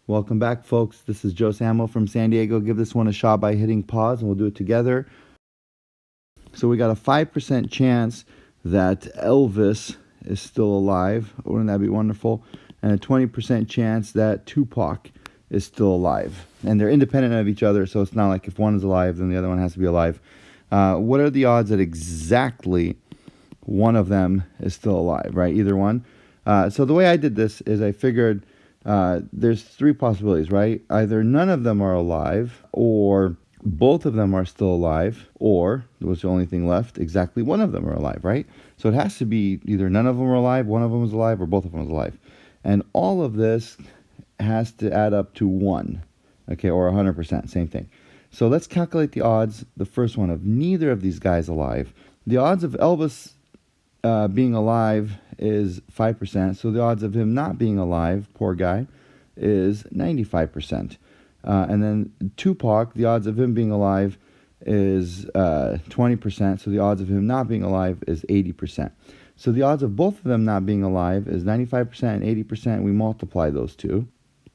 Welcome back, folks. This is Joe Samuel from San Diego. Give this one a shot by hitting pause, and we'll do it together. So we got a 5% chance that Elvis is still alive. Wouldn't that be wonderful? And a 20% chance that Tupac is still alive. And they're independent of each other, so it's not like if one is alive, then the other one has to be alive. What are the odds that exactly one of them is still alive, right? Either one. So the way I did this is I figured there's three possibilities, right? Either none of them are alive, or both of them are still alive, or there was the only thing left, exactly one of them are alive, right? So it has to be either none of them are alive, one of them is alive, or both of them is alive. And all of this has to add up to 1, okay, or 100%, same thing. So let's calculate the odds, the first one, of neither of these guys alive. The odds of Elvis being alive is 5%, so the odds of him not being alive, poor guy, is 95%. And then Tupac, the odds of him being alive is 20%, so the odds of him not being alive is 80%. So the odds of both of them not being alive is 95% and 80%. We multiply those two,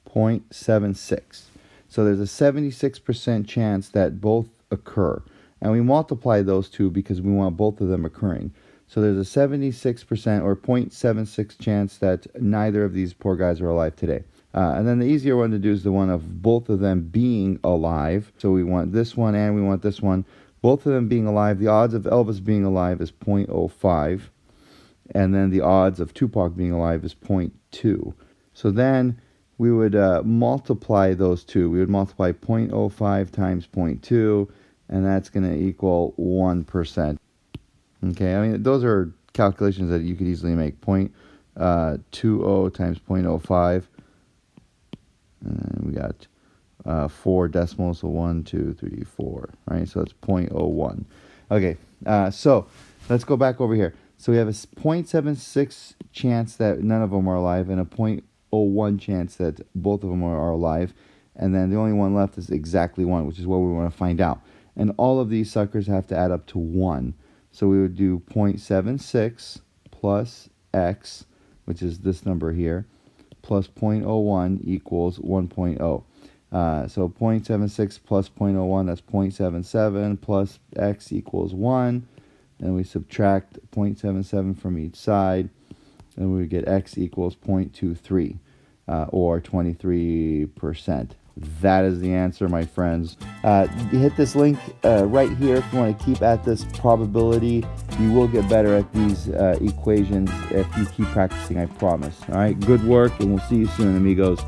0.76. So there's a 76% chance that both occur. And we multiply those two because we want both of them occurring. So there's a 76% or 0.76 chance that neither of these poor guys are alive today. And then the easier one to do is the one of both of them being alive. So we want this one and we want this one. Both of them being alive, the odds of Elvis being alive is 0.05. And then the odds of Tupac being alive is 0.2. So then we would multiply those two. We would multiply 0.05 times 0.2, and that's going to equal 1%. Okay, I mean, those are calculations that you could easily make. 0.20 times 0.05. And then we got 4 decimals, so 1, 2, 3, 4, right? So that's 0.01. Okay, so let's go back over here. So we have a 0.76 chance that none of them are alive and a 0.01 chance that both of them are alive. And then the only one left is exactly 1, which is what we want to find out. And all of these suckers have to add up to 1. So we would do 0.76 plus x, which is this number here, plus 0.01 equals 1.0. So 0.76 plus 0.01, that's 0.77, plus x equals 1. And we subtract 0.77 from each side, and we get x equals 0.23, or 23%. That is the answer, my friends. Hit this link right here if you want to keep at this probability. You will get better at these equations if you keep practicing, I promise. All right, good work, and we'll see you soon, amigos.